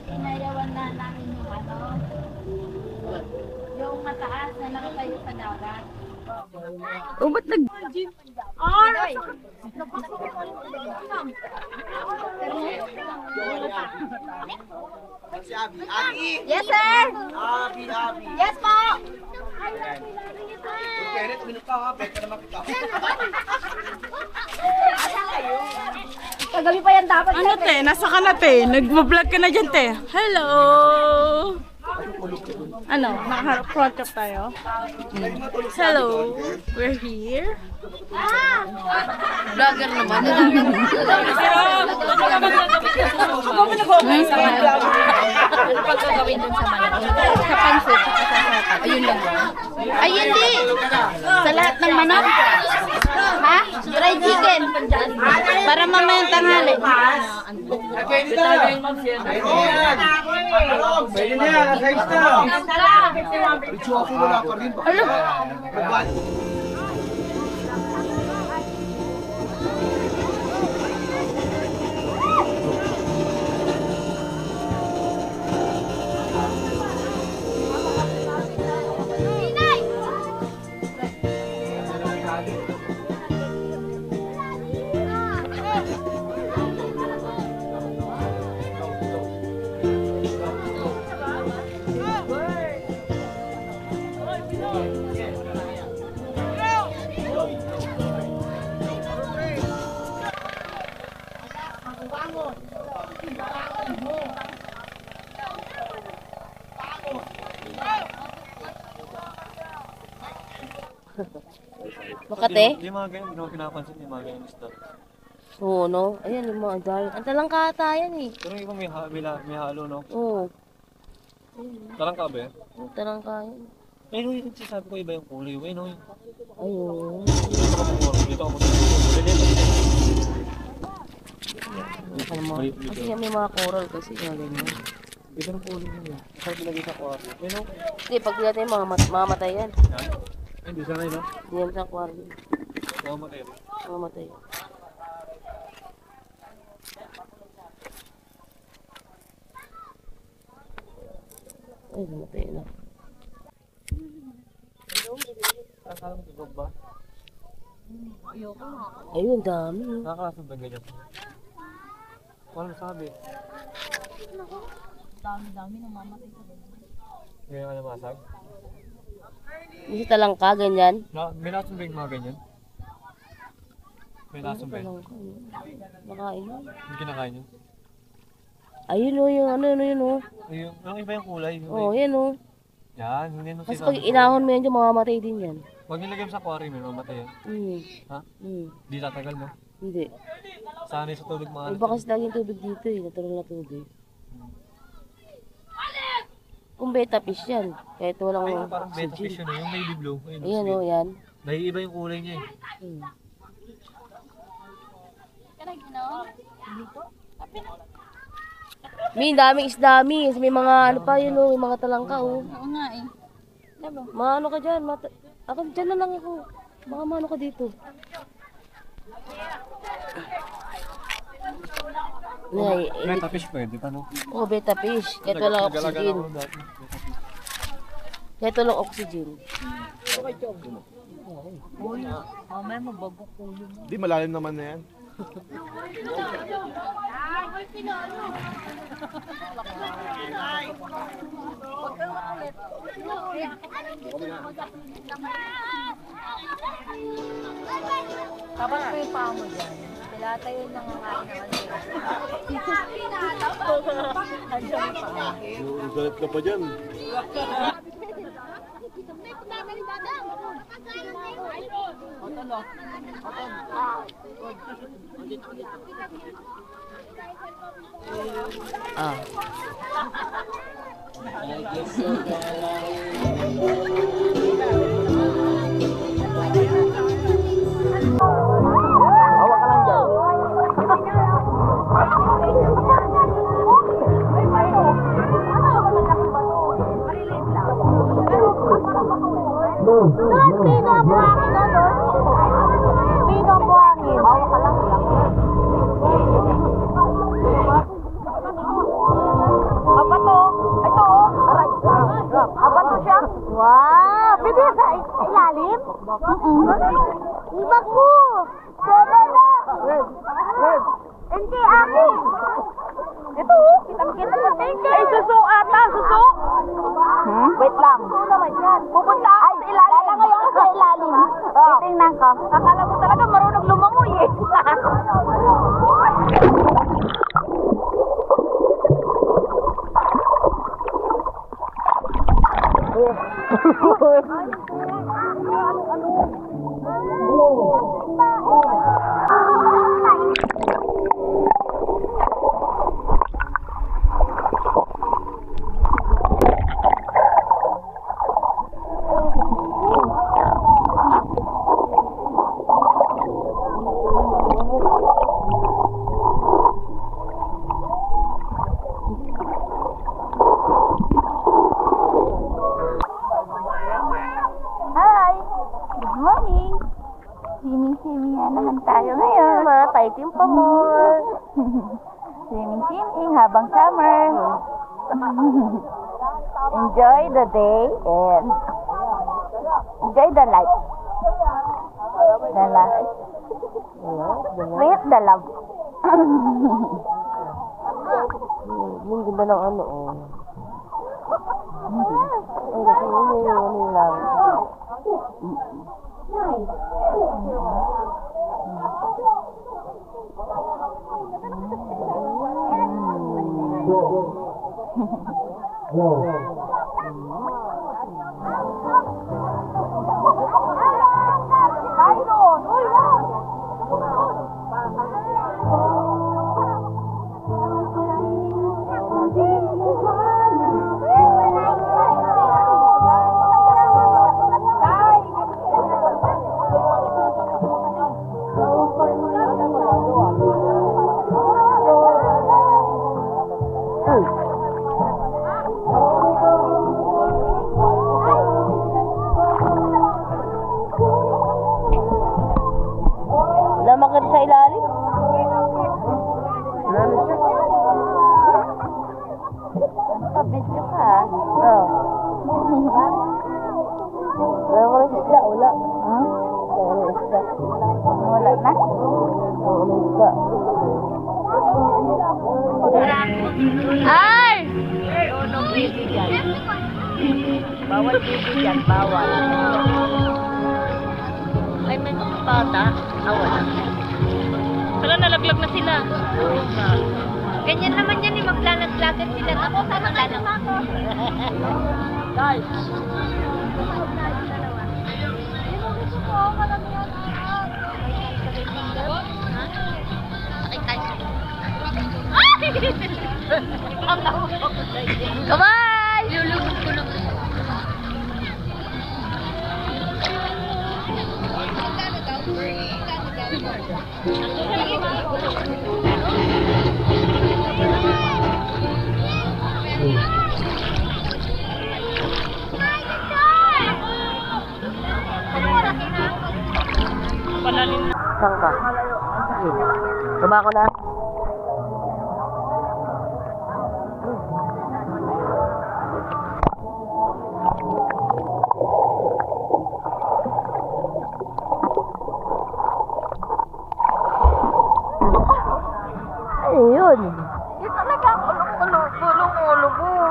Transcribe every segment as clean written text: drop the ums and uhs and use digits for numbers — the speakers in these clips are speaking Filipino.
Inayawan na namin yung yung mataas na nakatayo sa dagat. Oh, ba't nag... Si Abi. Abi! Yes, sir! Abi! Yes po! Kaya minute ka ha. Beka naman kita. Kagabi pa yan dapat. Ano te? Nasa ka na te? Nag-vlog ka na dyan te? Hello! Ano? Naka-front up tayo? Hello! We're here. Vlogger naman. Ano pag gagawin dun sa manok? Sa pansit, sa kasasatan. Ayun lang. Ay, hindi! Sa lahat ng manok? Ha? Fried chicken. Para mamayang tanghali. Pwede na yan. Size na. Bicho ako wala pa rin. Makate? Yung mga ganyan, hindi mo pinapansin yung mga ganyan isda. Oo, no? Ayan, yung mga dahil. Ang talangkata yan eh. Pero yung iba may halo, no? Oo. Talangka ba eh? Ang talangka yan. Eh, no, yung sabi ko iba yung kulay. Eh, no, yung... Ayun. Dito ako magiging. Kasi yan may mga coral kasi nga ganyan. Ito ng kulay yun. Saan pinagay sa aquarium? Eh, no? Hindi, pag natin mamamatay yan. Yan. Eh, di sana yun, no? Hindi yan sa aquarium. Mamamatay rin. Mamamatay yan. Ay, mamatay na. Akala mo tugog ba? Ayun, dami. Nakakalasag ba ganyan? Walang sabi. Dami-dami namamatay sa dagat. Ganyan ka namasag? Hindi talangka, ganyan. May lason ba yung mga ganyan? May lason ba yun? Talangka. Nakain mo. Hindi kinakain yun? Ayun o, yung ano yun o. Yung iba yung kulay. Oo, yan o. Yan, hindi mo Kasi pag inahon mo yan dyan, mamamatay din yan. Huwag nilagay mo sa aquarium yun, mamatay yan. Ha? Di tatagal mo? Hindi. Sanay sa tubig mga Iba kasi laging tubig dito eh, natural na tubig. Kung beta fish yan, kahit walang Ay, parang beta oxygen. fish yun, yung navy blue. Ayun, Ayan sweet. o, yan. Naiiba yung kulay niya eh. May daming isda, mi. May mga ano pa yun o, may mga talangka o. Oo nga eh. Diba? Maano ka dyan, ako dyan na lang ako. Baka maano ka dito. Beta fish pwede pa no? Oh, beta fish. Kahit walang oxygen. Kahit walang oxygen. Mamaya mababok ulo mo. Di malalim naman na yan. Tapos mo yung paa mo dyan. Sila tayo nangangain naman. Galit ka pa dyan. Ah. Wow! Pwede sa ilalim? Ibag mo! Baba na! Hindi ako! Ito oh! Kitang-kita sa tingin! Ay, suso ata! Suso! Wait lang. Suso naman yan. Pupunta ako sa ilalim. Lalangoy ako sa ilalim. Titingnan ko. Akala mo talaga marunong lumangoy eh. Hi! Good morning! Swimming-swimming na naman tayo ngayon. Mataitim pa mo. Swimming-swimming habang summer. Enjoy the day and enjoy the life. The life. With the love. Yung ganda ng ano, oh. Ay, kasi yung ano lang. Lamakit sa ilalim. Pabidyo ka. Oo. Wala ko ng isda, wala. Ha? Wala ng isda. Wala na? Wala ng isda. Ay! Bawal dito dyan, bawal. Ay, may mga bata. Wala. Hala, nalaglag na sila. Ganyan naman yan, maglalag-lagan sila. Ako, maglalag ako. Guys! Kamay! Lulubog ko na. Saan ka? Baba ko na. Ayun. Yung talaga, ulong-ulong mo.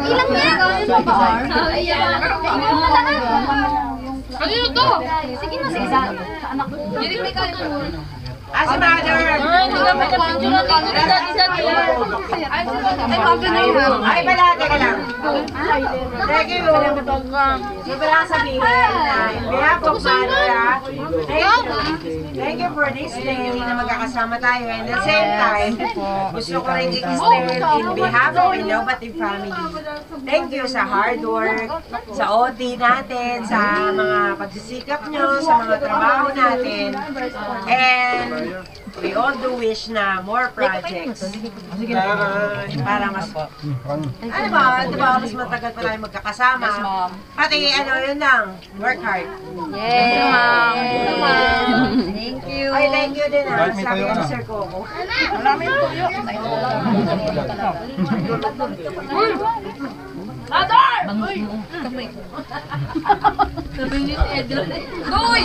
Ilang yan? Ano to? Sige na, sige. Sa anak ko. Hindi ka Si Mother! Ay, pala, teka lang. Thank you. May pala sabihin na in behalf of Mother, thank you for this day na magkakasama tayo. And at the same time, gusto ko rin i-extend in behalf of Innovative Family. Thank you sa hard work, sa OT natin, sa mga pagsisikap nyo, sa mga trabaho natin. And we all do wish na more projects. Para mas, mas matagal pa tayo magkakasama. Pati yun lang, work hard. Yes, ma'am. Thank you. Ay, thank you din sabi ko Sir Coco. Maraming tuyo. Sabi ni Edgar. Goy!